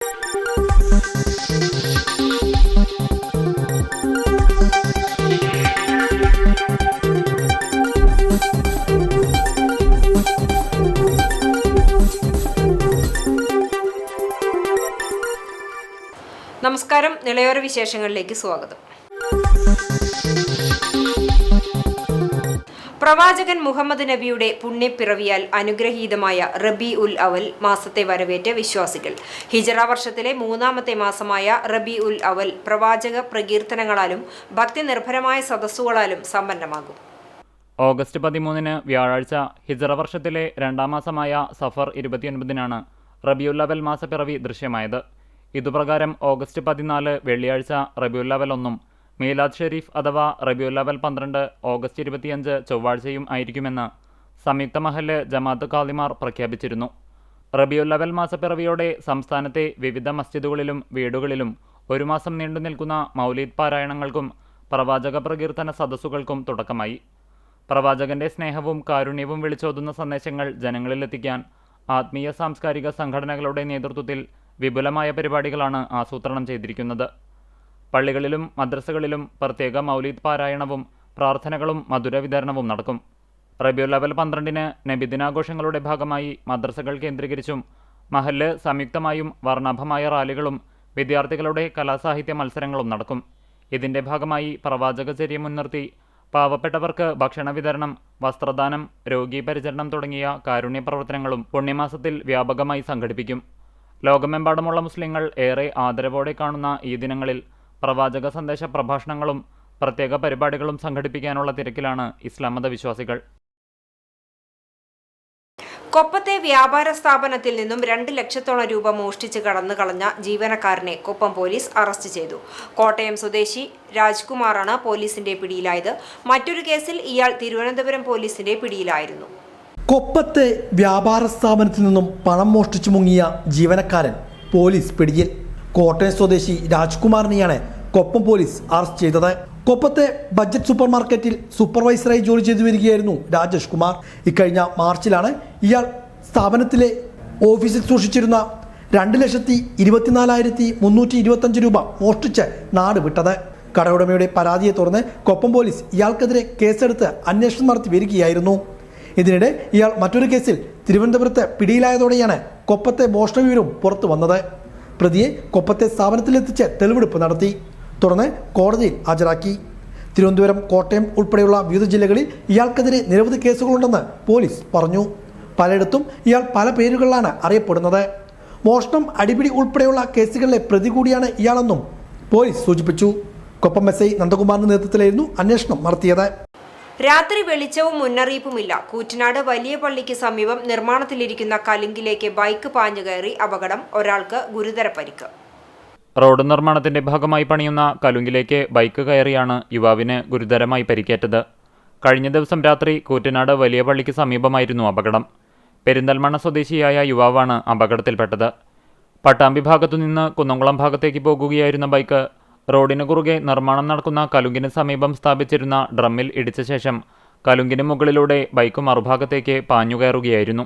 നമസ്കാരം. നിളയോര വിശേഷങ്ങളിലേക്ക് സ്വാഗതം. പ്രവാചകൻ മുഹമ്മദ് നബിയുടെ പുണ്യപ്പിറവിയാൽ അനുഗ്രഹീതമായ റബീ ഉൽ അവൽ മാസത്തെ വരവേറ്റ വിശ്വാസികൾ ഹിജറ വർഷത്തിലെ മൂന്നാമത്തെ മാസമായ റബീ ഉൽ അവൽ പ്രവാചക പ്രകീർത്തനങ്ങളാലും ഭക്തി നിർഭരമായ സദസ്സുകളാലും സമ്പന്നമാകും. ഓഗസ്റ്റ് 13 വ്യാഴാഴ്ച ഹിജറ വർഷത്തിലെ രണ്ടാം മാസമായ സഫർ 29 റബിയുൽ അവൽ മാസപ്പിറവി ദൃശ്യമായത്. ഇതുപ്രകാരം ഓഗസ്റ്റ് 14 വെള്ളിയാഴ്ച റബിയുൽ അവൽ 1 മീലാദ് ഷെരീഫ് അഥവാ റബിയുൽ അവൽ 12 ഓഗസ്റ്റ് 25 ചൊവ്വാഴ്ചയും ആയിരിക്കുമെന്ന് സംയുക്ത മഹല്ല് ജമാഅത്ത് ഖാദിമാർ പ്രഖ്യാപിച്ചിരുന്നു. റബിയുൽ അവൽ മാസപ്പിറവിയോടെ സംസ്ഥാനത്തെ വിവിധ മസ്ജിദുകളിലും വീടുകളിലും ഒരു മാസം നീണ്ടു നിൽക്കുന്ന മൗലീദ് പാരായണങ്ങൾക്കും പ്രവാചക പ്രകീർത്തന സദസ്സുകൾക്കും തുടക്കമായി. പ്രവാചകന്റെ സ്നേഹവും കാരുണ്യവും വിളിച്ചോതുന്ന സന്ദേശങ്ങൾ ജനങ്ങളിലെത്തിക്കാൻ ആത്മീയ സാംസ്കാരിക സംഘടനകളുടെ നേതൃത്വത്തിൽ വിപുലമായ പരിപാടികളാണ് ആസൂത്രണം ചെയ്തിരിക്കുന്നത്. പള്ളികളിലും മദ്രസകളിലും പ്രത്യേക മൗലീദ് പാരായണവും പ്രാർത്ഥനകളും മധുര വിതരണവും നടക്കും. റബിയുൽ അവൽ 12 നബിദിനാഘോഷങ്ങളുടെ ഭാഗമായി മദ്രസകൾ കേന്ദ്രീകരിച്ചും മഹല്ല് സംയുക്തമായും വർണ്ണാഭമായ റാലികളും വിദ്യാർത്ഥികളുടെ കലാസാഹിത്യ മത്സരങ്ങളും നടക്കും. ഇതിന്റെ ഭാഗമായി പ്രവാചകചര്യ മുൻനിർത്തി പാവപ്പെട്ടവർക്ക് ഭക്ഷണ വിതരണം, വസ്ത്രദാനം, രോഗീ പരിചരണം തുടങ്ങിയ കാരുണ്യ പ്രവർത്തനങ്ങളും പുണ്യമാസത്തിൽ വ്യാപകമായി സംഘടിപ്പിക്കും. ലോകമെമ്പാടുമുള്ള മുസ്ലിങ്ങൾ ഏറെ ആദരവോടെ കാണുന്ന ഈ ദിനങ്ങളിൽ പ്രവാചക സന്ദേശ പ്രഭാഷണങ്ങളും പ്രത്യേക പരിപാടികളും സംഘടിപ്പിക്കാനുള്ള തിരക്കിലാണ് ഇസ്ലാം മത വിശ്വാസികൾ. കൊപ്പത്തെ വ്യാപാര സ്ഥാപനത്തിൽ നിന്നും 2 ലക്ഷത്തോളം രൂപ മോഷ്ടിച്ച് കടന്നു കളഞ്ഞ ജീവനക്കാരനെ കൊപ്പം പോലീസ് അറസ്റ്റ് ചെയ്തു. കോട്ടയം സ്വദേശി രാജ്കുമാറാണ് പോലീസിന്റെ പിടിയിലായത്. മറ്റൊരു കേസിൽ ഇയാൾ തിരുവനന്തപുരം പോലീസിന്റെ പിടിയിലായിരുന്നു. കൊപ്പത്തെ വ്യാപാര സ്ഥാപനത്തിൽ നിന്നും പണം മോഷ്ടിച്ചു മുങ്ങിയ ജീവനക്കാരൻ പോലീസ് പിടിയിൽ. കോട്ടയം സ്വദേശി രാജ്കുമാറിനെയാണ് കൊപ്പം പോലീസ് അറസ്റ്റ് ചെയ്തത്. കൊപ്പത്തെ ബഡ്ജറ്റ് സൂപ്പർ മാർക്കറ്റിൽ സൂപ്പർവൈസറായി ജോലി ചെയ്തു വരികയായിരുന്നു രാജേഷ് കുമാർ. ഇക്കഴിഞ്ഞ മാർച്ചിലാണ് ഇയാൾ സ്ഥാപനത്തിലെ ഓഫീസിൽ സൂക്ഷിച്ചിരുന്ന 2,24,325 രൂപ മോഷ്ടിച്ച് നാട് വിട്ടത്. കടയുടമയുടെ പരാതിയെ തുടർന്ന് കൊപ്പം പോലീസ് ഇയാൾക്കെതിരെ കേസെടുത്ത് അന്വേഷണം നടത്തി വരികയായിരുന്നു. ഇതിനിടെ ഇയാൾ മറ്റൊരു കേസിൽ തിരുവനന്തപുരത്ത് പിടിയിലായതോടെയാണ് കൊപ്പത്തെ മോഷണ വിവരം പുറത്തു വന്നത്. പ്രതിയെ കൊപ്പത്തെ സ്ഥാപനത്തിലെത്തിച്ച് തെളിവെടുപ്പ് നടത്തി. തുടർന്ന് കോടതിയിൽ ഹാജരാക്കി. തിരുവനന്തപുരം, കോട്ടയം ഉൾപ്പെടെയുള്ള വിവിധ ജില്ലകളിൽ ഇയാൾക്കെതിരെ നിരവധി കേസുകളുണ്ടെന്ന് പോലീസ് പറഞ്ഞു. പലയിടത്തും ഇയാൾ പല പേരുകളിലാണ് അറിയപ്പെടുന്നത്. മോഷണം, അടിപിടി ഉൾപ്പെടെയുള്ള കേസുകളിലെ പ്രതി കൂടിയാണ് ഇയാളെന്നും പോലീസ് സൂചിപ്പിച്ചു. കൊപ്പം എസ്.ഐ നന്ദകുമാറിന്റെ നേതൃത്വത്തിലായിരുന്നു അന്വേഷണം നടത്തിയത്. രാത്രി വെളിച്ചവും മുന്നറിയിപ്പുമില്ല. കൂറ്റനാട് വലിയ പള്ളിക്ക് സമീപം നിർമ്മാണത്തിലിരിക്കുന്ന കലുങ്കിലേക്ക് ബൈക്ക് പാഞ്ഞു കയറി അപകടം. ഒരാൾക്ക് ഗുരുതര പരിക്ക്. റോഡ് നിർമ്മാണത്തിന്റെ ഭാഗമായി പണിയുന്ന കലുങ്കിലേക്ക് ബൈക്ക് കയറിയാണ് യുവാവിന് ഗുരുതരമായി പരിക്കേറ്റത്. കഴിഞ്ഞ ദിവസം രാത്രി കൂറ്റനാട് വലിയ പള്ളിക്ക് സമീപമായിരുന്നു അപകടം. പെരിന്തൽമണ്ണ സ്വദേശിയായ യുവാവാണ് അപകടത്തിൽപ്പെട്ടത്. പട്ടാമ്പി ഭാഗത്തുനിന്ന് കുന്നംകുളം ഭാഗത്തേക്ക് പോകുകയായിരുന്ന ബൈക്ക് റോഡിന് കുറുകെ നിർമ്മാണം നടക്കുന്ന കലുങ്കിന് സമീപം സ്ഥാപിച്ചിരുന്ന ഡ്രമ്മിൽ ഇടിച്ച ശേഷം കലുങ്കിന് മുകളിലൂടെ ബൈക്ക് മറുഭാഗത്തേക്ക് പാഞ്ഞുകയറുകയായിരുന്നു.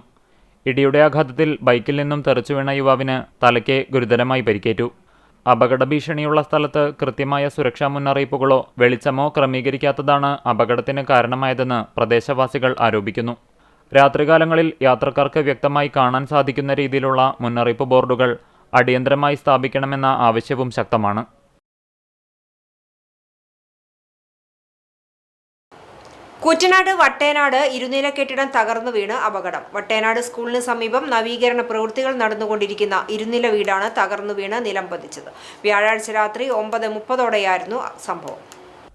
ഇടിയുടെ ആഘാതത്തിൽ ബൈക്കിൽ നിന്നും തെറിച്ചു വീണ യുവാവിന് തലയ്ക്ക് ഗുരുതരമായി പരിക്കേറ്റു. അപകട ഭീഷണിയുള്ള സ്ഥലത്ത് കൃത്യമായ സുരക്ഷാ മുന്നറിയിപ്പുകളോ വെളിച്ചമോ ക്രമീകരിക്കാത്തതാണ് അപകടത്തിന് കാരണമായതെന്ന് പ്രദേശവാസികൾ ആരോപിക്കുന്നു. രാത്രികാലങ്ങളിൽ യാത്രക്കാർക്ക് വ്യക്തമായി കാണാൻ സാധിക്കുന്ന രീതിയിലുള്ള മുന്നറിയിപ്പ് ബോർഡുകൾ അടിയന്തരമായി സ്ഥാപിക്കണമെന്ന ആവശ്യവും ശക്തമാണ്. കൂറ്റനാട് വട്ടേനാട് ഇരുനില കെട്ടിടം തകർന്നു വീണ് അപകടം. വട്ടേനാട് സ്കൂളിന് സമീപം നവീകരണ പ്രവൃത്തികൾ നടന്നുകൊണ്ടിരിക്കുന്ന ഇരുനില വീടാണ് തകർന്നു വീണ് നിലം പതിച്ചത്. വ്യാഴാഴ്ച രാത്രി 9:30 സംഭവം.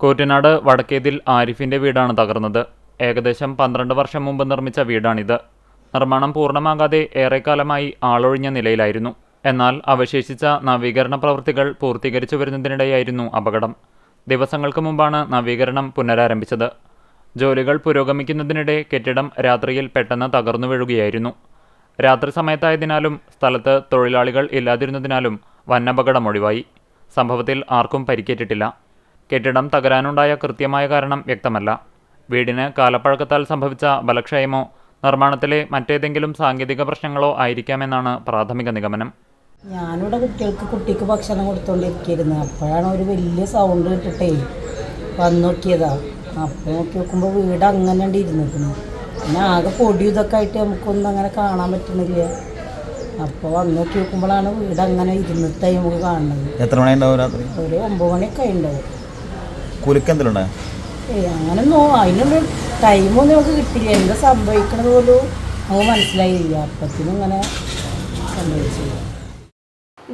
കൂറ്റനാട് വടക്കേതിൽ ആരിഫിന്റെ വീടാണ് തകർന്നത്. ഏകദേശം 12 വർഷം മുമ്പ് നിർമ്മിച്ച വീടാണിത്. നിർമ്മാണം പൂർണ്ണമാകാതെ ഏറെക്കാലമായി ആളൊഴിഞ്ഞ നിലയിലായിരുന്നു. എന്നാൽ അവശേഷിച്ച നവീകരണ പ്രവൃത്തികൾ പൂർത്തീകരിച്ചു വരുന്നതിനിടെയായിരുന്നു അപകടം. ദിവസങ്ങൾക്ക് മുമ്പാണ് നവീകരണം പുനരാരംഭിച്ചത്. ജോലികൾ പുരോഗമിക്കുന്നതിനിടെ കെട്ടിടം രാത്രിയിൽ പെട്ടെന്ന് തകർന്നു വീഴുകയായിരുന്നു. രാത്രി സമയത്തായതിനാലും സ്ഥലത്ത് തൊഴിലാളികൾ ഇല്ലാതിരുന്നതിനാലും വൻ ഒഴിവായി. സംഭവത്തിൽ ആർക്കും പരിക്കേറ്റിട്ടില്ല. കെട്ടിടം തകരാനുണ്ടായ കൃത്യമായ കാരണം വ്യക്തമല്ല. വീടിന് കാലപ്പഴക്കത്താൽ സംഭവിച്ച ബലക്ഷയമോ നിർമ്മാണത്തിലെ മറ്റേതെങ്കിലും സാങ്കേതിക പ്രശ്നങ്ങളോ ആയിരിക്കാമെന്നാണ് പ്രാഥമിക നിഗമനം. ഞാനിവിടെ കുട്ടിക്ക് ഭക്ഷണം കൊടുത്തോണ്ടിരിക്കുന്നു. അപ്പോഴാണ് ഒരു വലിയ സൗണ്ട് കേട്ടിട്ടേ വന്ന് നോക്കിയതാ. അപ്പോൾ നോക്കുമ്പോൾ വീട് അങ്ങനെ ഇരുന്നിരുന്നു. പിന്നെ ആകെ പൊടി ഇതൊക്കെ ആയിട്ട് നമുക്കൊന്നും അങ്ങനെ കാണാൻ പറ്റണില്ല. അപ്പോൾ വന്ന് നോക്കുമ്പോഴാണ് വീട് അങ്ങനെ ഇരുന്നിട്ടായി നമുക്ക് കാണുന്നത്. എത്ര മണി ഉണ്ടാവും രാത്രി? ഒരു 9 മണിയൊക്കെ ഉണ്ടാവും. കുലുക്കെന്തെങ്കിലും അങ്ങനെ അതിനുള്ള ടൈമൊന്നും നമുക്ക് കിട്ടില്ല. എന്താ സംഭവിക്കണത് പോലും നമുക്ക് മനസ്സിലായില്ല. അപ്പത്തിനും ഇങ്ങനെ സംഭവിച്ചില്ല.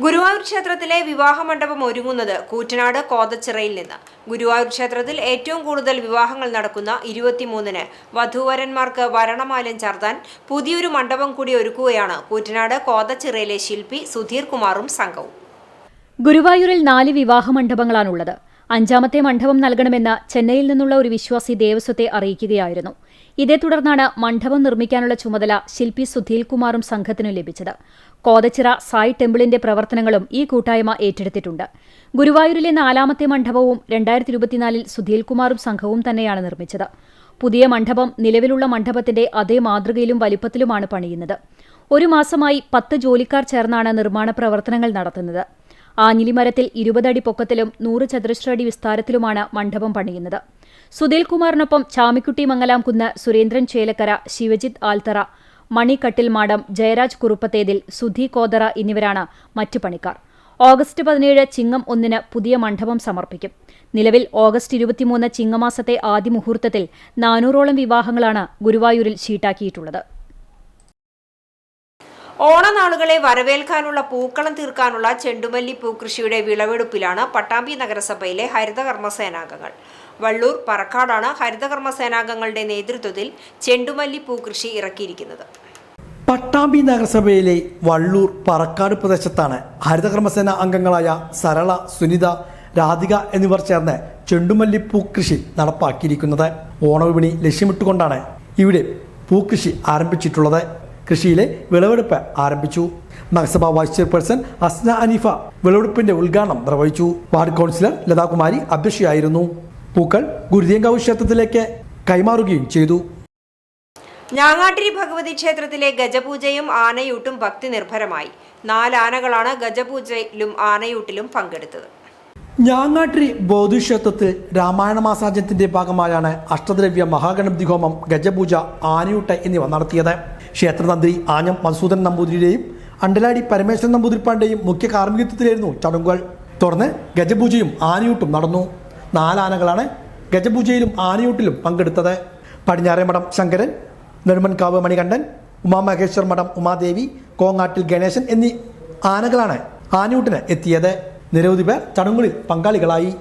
ഗുരുവായൂർ ക്ഷേത്രത്തിലെ വിവാഹ മണ്ഡപം ഒരുങ്ങുന്നത് കൂറ്റനാട് കോതച്ചിറയിൽ നിന്ന്. ഗുരുവായൂർ ക്ഷേത്രത്തിൽ ഏറ്റവും കൂടുതൽ വിവാഹങ്ങൾ നടക്കുന്ന 23-ന് വധൂവരന്മാർക്ക് വരണമാലം ചാർത്താൻ പുതിയൊരു മണ്ഡപം കൂടി ഒരുക്കുകയാണ് കൂറ്റനാട് കോതച്ചിറയിലെ ശില്പി സുധീർ കുമാറും സംഘവും. ഗുരുവായൂരിൽ 4 വിവാഹ മണ്ഡപങ്ങളാണുള്ളത്. 5ാമത്തെ മണ്ഡപം നൽകണമെന്ന് ചെന്നൈയിൽ നിന്നുള്ള ഒരു വിശ്വാസി ദേവസ്വത്തെ അറിയിക്കുകയായിരുന്നു. ഇതേ തുടർന്നാണ് മണ്ഡപം നിർമ്മിക്കാനുള്ള ചുമതല ശില്പി സുധീൽ കുമാറും സംഘത്തിനും ലഭിച്ചത്. കോതച്ചിറ സായി ടെമ്പിളിന്റെ പ്രവർത്തനങ്ങളും ഈ കൂട്ടായ്മ ഏറ്റെടുത്തിട്ടുണ്ട്. ഗുരുവായൂരിലെ 4ാമത്തെ മണ്ഡപവും 2024-ൽ സുധീൽ കുമാറും സംഘവും തന്നെയാണ് നിർമ്മിച്ചത്. പുതിയ മണ്ഡപം നിലവിലുള്ള മണ്ഡപത്തിന്റെ അതേ മാതൃകയിലും വലിപ്പത്തിലുമാണ് പണിയുന്നത്. 1 മാസമായി 10 ജോലിക്കാർ ചേർന്നാണ് നിർമ്മാണ പ്രവർത്തനങ്ങൾ നടത്തുന്നത്. ആഞ്ഞിലിമരത്തിൽ 20 അടി പൊക്കത്തിലും 100 ചതുരശ്ര അടി വിസ്താരത്തിലുമാണ് മണ്ഡപം പണിയുന്നത്. സുധീൽ കുമാറിനൊപ്പം ചാമിക്കുട്ടി മംഗലാംകുന്ന്, സുരേന്ദ്രൻ ചേലക്കര, ശിവജിത്ത് ആൽത്തറ, മണി കട്ടിൽമാടം, ജയരാജ് കുറുപ്പത്തേതിൽ, സുധി കോതറ എന്നിവരാണ് മറ്റു പണിക്കാർ. ഓഗസ്റ്റ് 17 ചിങ്ങം 1-ന് പുതിയ മണ്ഡപം സമർപ്പിക്കും. നിലവിൽ ഓഗസ്റ്റ് 23 ചിങ്ങമാസത്തെ ആദ്യ മുഹൂർത്തത്തിൽ 400ഓളം വിവാഹങ്ങളാണ് ഗുരുവായൂരിൽ ഷീട്ടാക്കിയിട്ടുള്ളത്. ഓണനാളുകളെ വരവേൽക്കാനുള്ള പൂക്കളം തീർക്കാനുള്ള ചെണ്ടുമല്ലി പൂക്കൃഷിയുടെ വിളവെടുപ്പിലാണ് പട്ടാമ്പി നഗരസഭയിലെ ഹരിതകർമ്മസേനാംഗങ്ങൾ. വള്ളൂർ പറക്കാടാണ് ഹരിതകർമ്മസേനാംഗങ്ങളുടെ നേതൃത്വത്തിൽ ചെണ്ടുമല്ലി പൂക്കൃഷി ഇറക്കിയിരിക്കുന്നത്. പട്ടാമ്പി നഗരസഭയിലെ വള്ളൂർ പറക്കാട് പ്രദേശത്താണ് ഹരിതകർമ്മസേന അംഗങ്ങളായ സരള, സുനിത, രാധിക എന്നിവർ ചേർന്ന് ചെണ്ടുമല്ലി പൂക്കൃഷി നടപ്പാക്കിയിരിക്കുന്നത്. ഓണവിപണി ലക്ഷ്യമിട്ടുകൊണ്ടാണ് ഇവിടെ പൂക്കൃഷി ആരംഭിച്ചിട്ടുള്ളത്. കൃഷിയിലെ വിളവെടുപ്പ് ആരംഭിച്ചു. നഗരസഭാ വൈസ് ചെയർപേഴ്സൺ അസ്ന അനീഫ വിളവെടുപ്പിന്റെ ഉദ്ഘാടനം നിർവഹിച്ചു. വാർഡ് കൗൺസിലർ ലതാകുമാരി അധ്യക്ഷയായിരുന്നു. പൂക്കൾ ഗുരുദേങ്കാവ് ക്ഷേത്രത്തിലേക്ക് കൈമാറുകയും ചെയ്തു. ഞാങ്ങാട്ടിരി ഭഗവതി ക്ഷേത്രത്തിലെ ഗജപൂജയും ആനയൂട്ടും ഭക്തി നിർഭരമായി. 4 ആനകളാണ് ഗജപൂജയിലും ആനയൂട്ടിലും പങ്കെടുത്തത്. ഞാങ്ങാട്ടിരി ബോധിക്ഷേത്രത്തിൽ രാമായണ മാസാചരണത്തിന്റെ ഭാഗമായാണ് അഷ്ടദ്രവ്യ മഹാഗണപതി ഹോമം, ഗജപൂജ, ആനയൂട്ട് എന്നിവ നടത്തിയത്. ക്ഷേത്രതന്ത്രി ആഞ്ഞം മധുസൂദൻ നമ്പൂതിരിയുടെയും അണ്ടലാടി പരമേശ്വരൻ നമ്പൂതിരിപ്പാടിന്റെയും മുഖ്യ കാർമ്മികത്വത്തിലായിരുന്നു ചടങ്ങുകൾ. തുടർന്ന് ഗജപൂജയും ആനയൂട്ടും നടന്നു. 4 ആനകളാണ് ഗജപൂജയിലും ആനയൂട്ടിലും പങ്കെടുത്തത്. പടിഞ്ഞാറേമഠം ശങ്കരൻ, നെടുമൺകാവ് മണികണ്ഠൻ, ഉമാമഹേശ്വർ മഠം ഉമാദേവി, കോങ്ങാട്ടിൽ ഗണേശൻ എന്നീ ആനകളാണ് ആനയൂട്ടിന് എത്തിയത്. നിരവധി പേർ ചടങ്ങുകളിൽ പങ്കാളികളായി.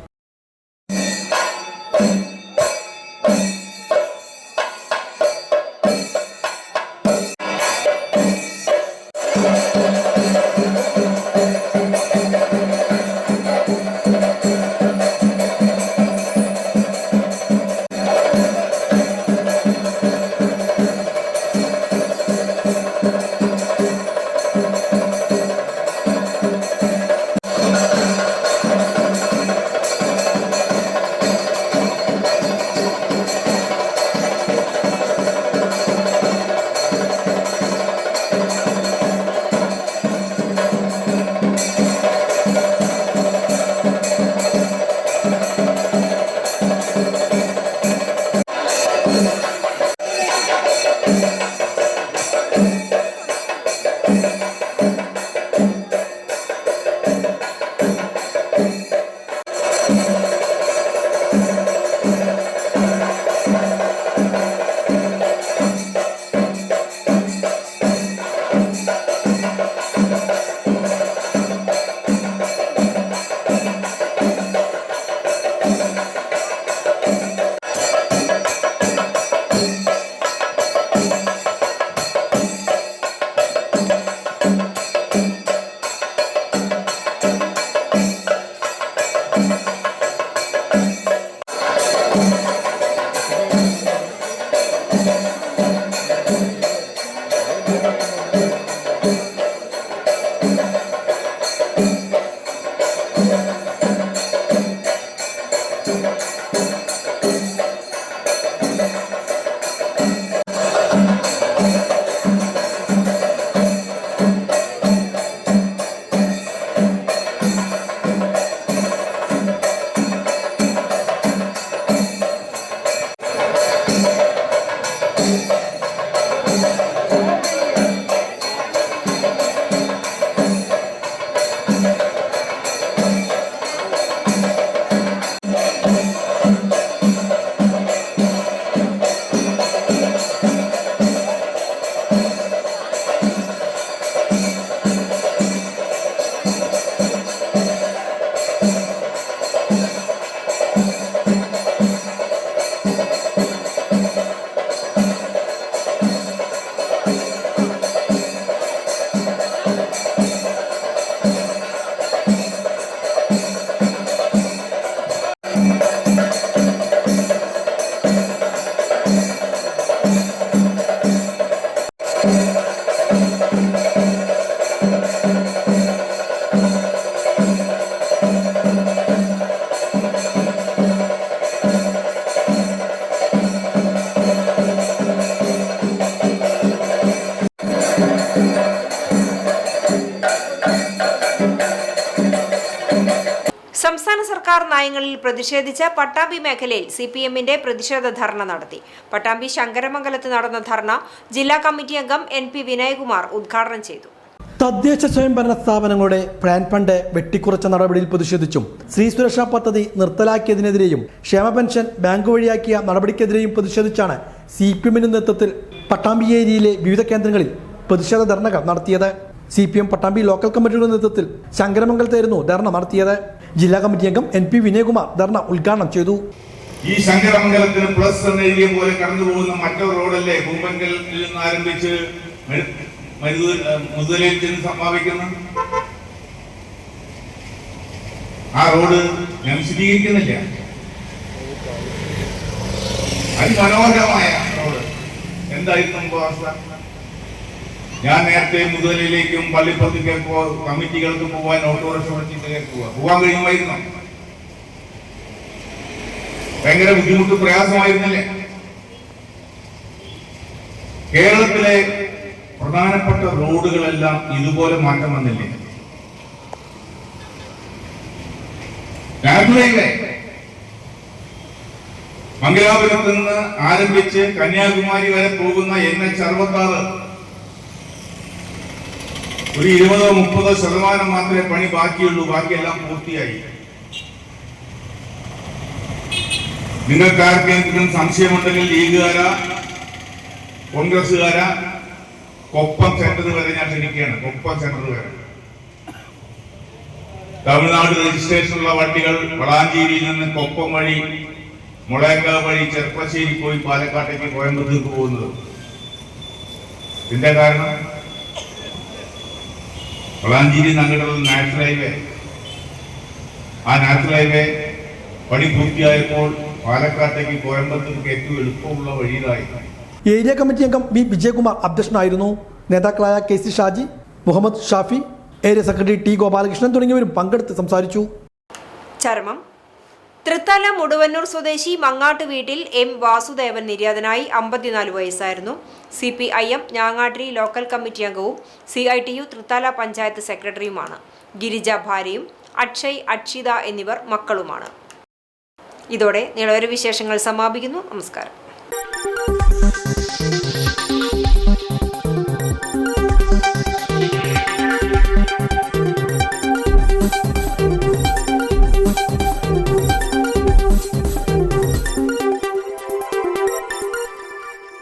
സംസ്ഥാന സർക്കാർ നയങ്ങളിൽ പ്രതിഷേധിച്ച് പട്ടാമ്പി മേഖലയിൽ CPM-ന്റെ പ്രതിഷേധ ധർണ നടത്തി. പട്ടാമ്പി ശങ്കരമംഗലത്ത് നടന്ന ധർണ ജില്ലാ കമ്മിറ്റി അംഗം NP വിനയകുമാർ ഉദ്ഘാടനം ചെയ്തു. തദ്ദേശ സ്വയംഭരണ സ്ഥാപനങ്ങളുടെ പ്ലാൻ ഫണ്ട് വെട്ടിക്കുറച്ച നടപടിയിൽ പ്രതിഷേധിച്ചും സ്ത്രീ സുരക്ഷാ പദ്ധതി നിർത്തലാക്കിയതിനെതിരെയും ക്ഷേമ പെൻഷൻ ബാങ്ക് വഴിയാക്കിയ നടപടിക്കെതിരെയും പ്രതിഷേധിച്ചാണ് CPM-ന്റെ നേതൃത്വത്തിൽ പട്ടാമ്പി ഏരിയയിലെ വിവിധ കേന്ദ്രങ്ങളിൽ പ്രതിഷേധ ധർണകൾ നടത്തിയത്. CPM പട്ടാമ്പി ലോക്കൽ കമ്മിറ്റിയുടെ നേതൃത്വത്തിൽ ശങ്കരമംഗലത്തായിരുന്നു ധർണ നടത്തിയത്. ജില്ലാ കമ്മിറ്റി അംഗം NP വിനയകുമാർ ധർണ ഉദ്ഘാടനം ചെയ്തു. ഈ ശങ്കരമംഗലത്തിന് പ്ലസ് എന്ന ഏരിയ പോലെ കടന്നു പോകുന്ന മറ്റൊരു റോഡല്ലേ കുമ്പങ്കലിൽ നിന്ന് ആരംഭിച്ച് മുതലിൽ ചെന്ന് സമാപിക്കുന്നു. ആ റോഡ് ഞാൻ വിശദീകരിക്കുന്നില്ല. അതിമനോഹരമായ റോഡ് എന്തായിരുന്നു അവസ്ഥ? ഞാൻ നേരത്തെ മുതലിലേക്കും പള്ളിപ്പുറത്തേക്കോ കമ്മിറ്റികൾക്ക് പോകാൻ ഓട്ടോറിക്ഷ വിളിച്ചിട്ട് പോകാൻ കഴിയുമായിരുന്നു. ഭയങ്കര ബുദ്ധിമുട്ട് പ്രയാസമായിരുന്നില്ലേ? കേരളത്തിലെ പ്രധാനപ്പെട്ട റോഡുകളെല്ലാം ഇതുപോലെ മാറ്റം വന്നില്ലേ? നാഷണൽ ഹൈവേ മംഗലാപുരത്ത് നിന്ന് ആരംഭിച്ച് കന്യാകുമാരി വരെ പോകുന്ന NH66 ഒരു 20-30% മാത്രമേ പണി ബാക്കിയുള്ളൂ. ബാക്കിയെല്ലാം പൂർത്തിയായി. നിങ്ങൾക്ക് ആർക്കെങ്കിലും സംശയമുണ്ടെങ്കിൽ ലീഗുകാരാ കോൺഗ്രസുകാരാ കൊപ്പം സെന്റർ വരെ ഞാൻ ക്ഷണിക്കുകയാണ്. കൊപ്പം സെന്റർ വരെ തമിഴ്നാട് രജിസ്ട്രേഷനുള്ള വണ്ടികൾ വളാഞ്ചേരിയിൽ നിന്ന് കൊപ്പം വഴി മുളയങ്കാവ് വഴി ചെർപ്പശ്ശേരി പോയി പാലക്കാട്ടേക്ക് കോയമ്പത്തൂർക്ക് പോകുന്നത്. ഇതിന്റെ കാരണം വളാഞ്ചേരി നഗരത്തിലുള്ള നാഷണൽ ഹൈവേ, ആ നാഷണൽ ഹൈവേ പണി പൂർത്തിയായപ്പോൾ പാലക്കാട്ടേക്ക് കോയമ്പത്തൂർക്ക് ഏറ്റവും എളുപ്പമുള്ള വഴിയിലായി. ഏരിയ കമ്മിറ്റി അംഗം B വിജയകുമാർ അധ്യക്ഷനായിരുന്നു. നേതാക്കളായ KC Shaji, Muhammad Shafi, area secretary T Gopalakrishnan തുടങ്ങിയവരും പങ്കെടുത്ത് സംസാരിച്ചു. ചരമം. തൃത്താല മുടുവന്നൂർ സ്വദേശി മങ്ങാട്ട് വീട്ടിൽ M വാസുദേവൻ നിര്യാതനായി. 54 വയസ്സായിരുന്നു. CPIM ഞാങ്ങാട്ടിരി ലോക്കൽ കമ്മിറ്റി അംഗവും CITU തൃത്താല പഞ്ചായത്ത് സെക്രട്ടറിയുമാണ്. ഗിരിജ ഭാര്യയും അക്ഷയ്, അക്ഷിത എന്നിവർ മക്കളുമാണ്. ഇതോടെ നിളവര വിശേഷങ്ങൾ സമാപിക്കുന്നു. നമസ്കാരം.